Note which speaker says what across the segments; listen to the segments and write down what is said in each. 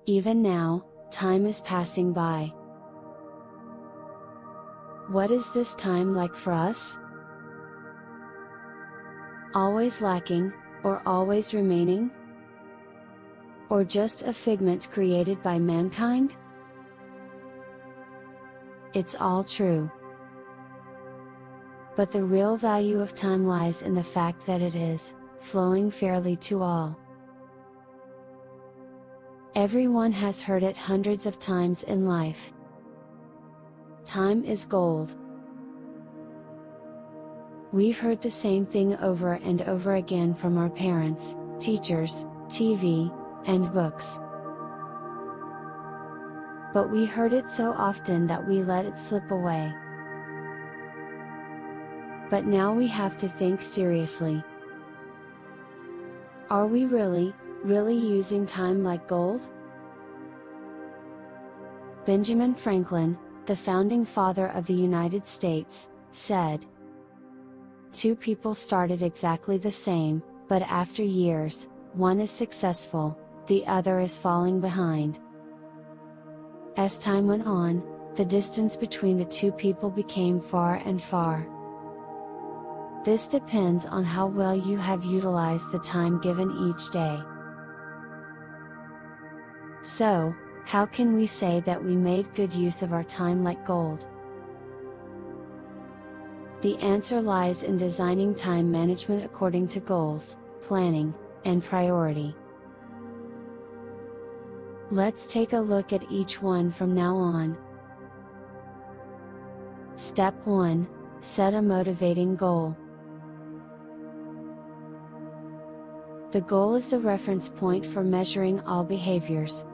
Speaker 1: Even now, time is passing by. What is this time like for us? Always lacking, or always remaining? Or just a figment created by mankind? It's all true. But the real value of time lies in the fact that it is flowing fairly to all. Everyone has heard it hundreds of times in life. Time is gold. We've heard the same thing over and over again from our parents, teachers, TV, and books. But we heard it so often that we let it slip away. But now we have to think seriously. Are we really using time like gold? Benjamin Franklin, the founding father of the United States, said, "Two people started exactly the same, but after years, one is successful, the other is falling behind." As time went on, the distance between the two people became far and far. This depends on how well you have utilized the time given each day. So, how can we say that we made good use of our time like gold? The answer lies in designing time management according to goals, planning, and priority. Let's take a look at each one from now on. Step 1. Set a motivating goal. The goal is the reference point for measuring all behaviors.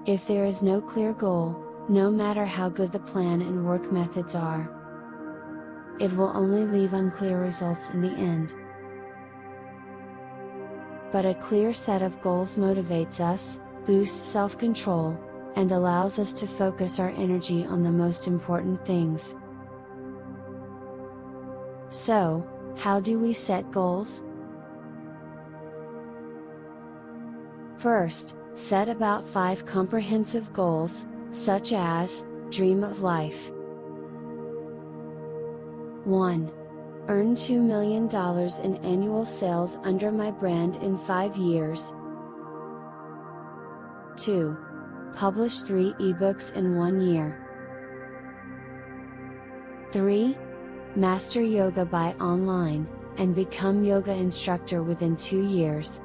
Speaker 1: If there is no clear goal, no matter how good the plan and work methods are, it will only leave unclear results in the end. But a clear set of goals motivates us, boosts self-control, and allows us to focus our energy on the most important things. So, how do we set goals? First, set about 5 comprehensive goals, such as, dream of life. 1. Earn $2 million in annual sales under my brand in 5 years. 2. Publish 3 ebooks in 1 year. 3. Master yoga by online, and become yoga instructor within 2 years.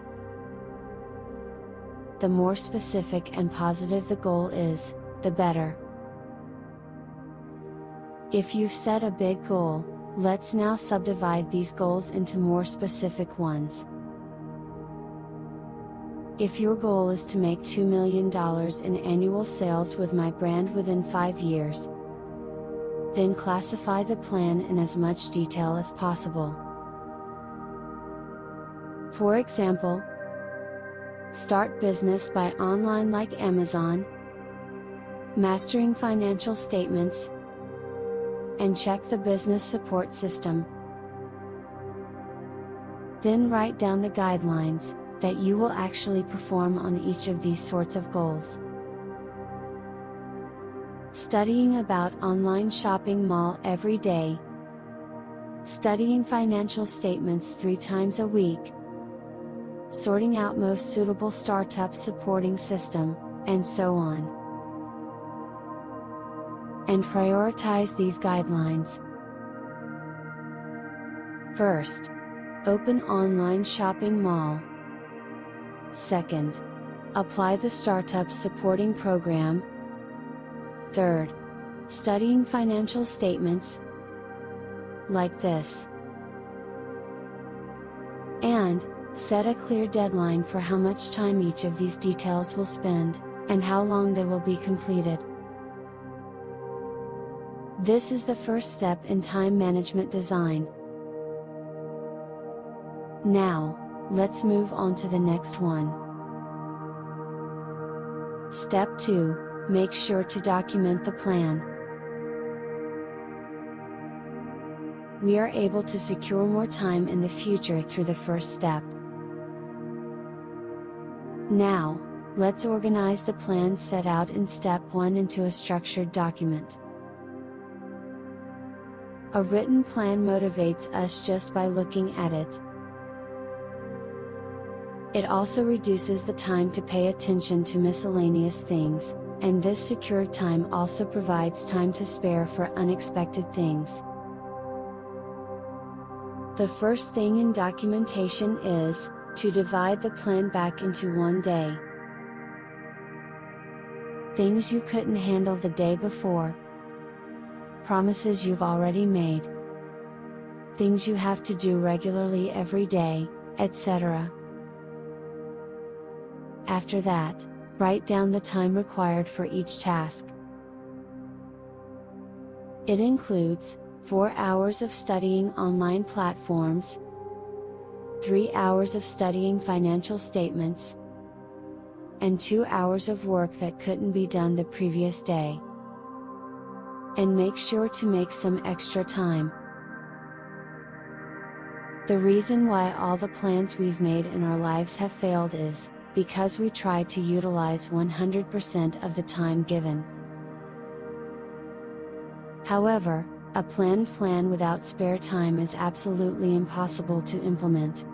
Speaker 1: The more specific and positive the goal is, the better. If you've set a big goal, let's now subdivide these goals into more specific ones. If your goal is to make $2 million in annual sales with my brand within 5 years, then classify the plan in as much detail as possible. For example, start business by online like Amazon, mastering financial statements, and check the business support system. Then write down the guidelines that you will actually perform on each of these sorts of goals. Studying about online shopping mall every day, studying financial statements 3 times a week, sorting out most suitable startup supporting system, and so on. And prioritize these guidelines. First, open online shopping mall. Second, apply the startup supporting program. Third, studying financial statements, like this. And, set a clear deadline for how much time each of these details will spend, and how long they will be completed. This is the first step in time management design. Now, let's move on to the next one. Step 2. Make sure to document the plan. We are able to secure more time in the future through the first step. Now, let's organize the plan set out in step 1 into a structured document. A written plan motivates us just by looking at it. It also reduces the time to pay attention to miscellaneous things, and this secured time also provides time to spare for unexpected things. The first thing in documentation is to divide the plan back into one day. Things you couldn't handle the day before. Promises you've already made. Things you have to do regularly every day, etc. After that, write down the time required for each task. It includes 4 hours of studying online platforms, 3 hours of studying financial statements, and 2 hours of work that couldn't be done the previous day. And make sure to make some extra time. The reason why all the plans we've made in our lives have failed is because we try to utilize 100% of the time given. However, a planned plan without spare time is absolutely impossible to implement.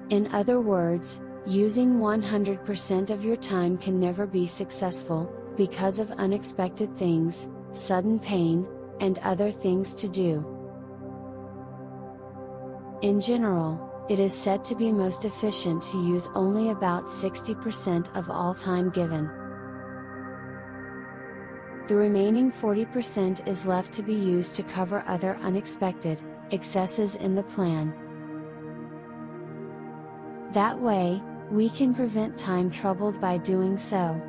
Speaker 1: In other words, using 100% of your time can never be successful, because of unexpected things, sudden pain, and other things to do. In general, it is said to be most efficient to use only about 60% of all time given. The remaining 40% is left to be used to cover other unexpected excesses in the plan. That way, we can prevent time troubled by doing so.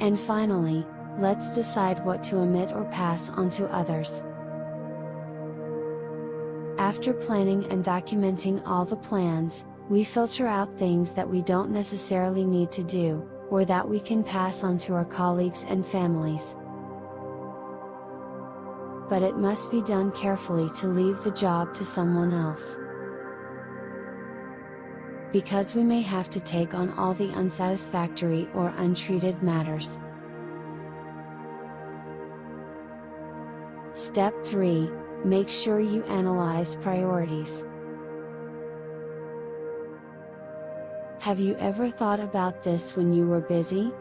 Speaker 1: And finally, let's decide what to omit or pass on to others. After planning and documenting all the plans, we filter out things that we don't necessarily need to do, or that we can pass on to our colleagues and families. But it must be done carefully to leave the job to someone else. Because we may have to take on all the unsatisfactory or untreated matters. Step 3. Make sure you analyze priorities. Have you ever thought about this when you were busy?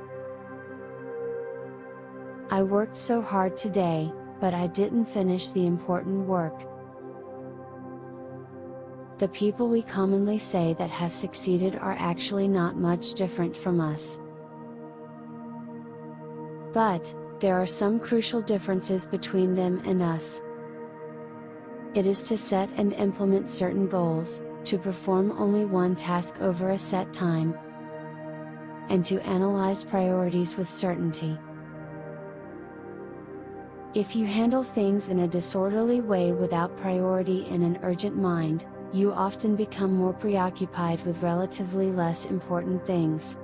Speaker 1: I worked so hard today, but I didn't finish the important work. The people we commonly say that have succeeded are actually not much different from us. But, there are some crucial differences between them and us. It is to set and implement certain goals, to perform only one task over a set time, and to analyze priorities with certainty. If you handle things in a disorderly way without priority and an urgent mind, you often become more preoccupied with relatively less important things.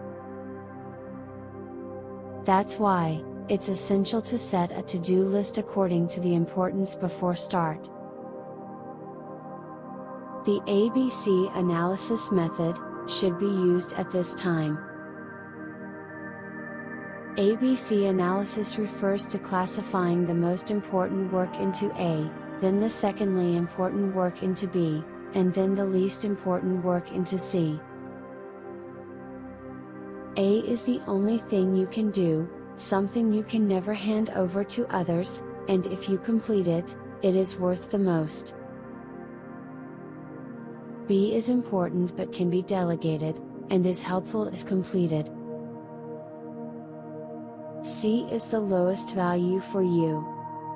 Speaker 1: That's why, it's essential to set a to-do list according to the importance before start. The ABC analysis method should be used at this time. ABC analysis refers to classifying the most important work into A, then the secondly important work into B, and then the least important work into C. A is the only thing you can do, something you can never hand over to others, and if you complete it, it is worth the most. B is important but can be delegated, and is helpful if completed. C is the lowest value for you.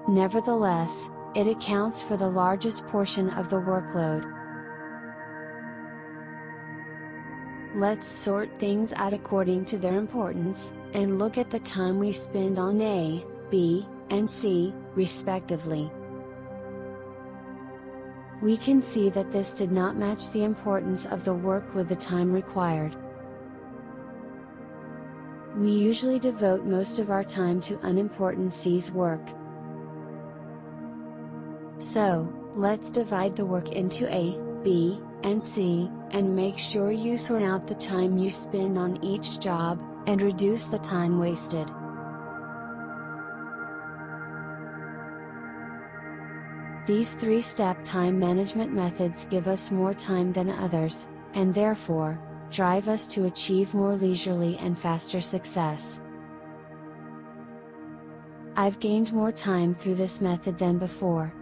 Speaker 1: Nevertheless, it accounts for the largest portion of the workload. Let's sort things out according to their importance, and look at the time we spend on A, B, and C, respectively. We can see that this did not match the importance of the work with the time required. We usually devote most of our time to unimportant C's work. So, let's divide the work into A, B, and see, and make sure you sort out the time you spend on each job, and reduce the time wasted. These 3-step time management methods give us more time than others, and therefore, drive us to achieve more leisurely and faster success. I've gained more time through this method than before.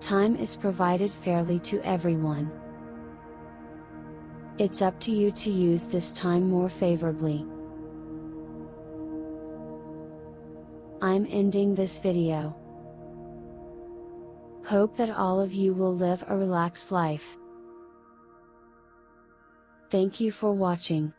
Speaker 1: Time is provided fairly to everyone. It's up to you to use this time more favorably. I'm ending this video. Hope that all of you will live a relaxed life. Thank you for watching.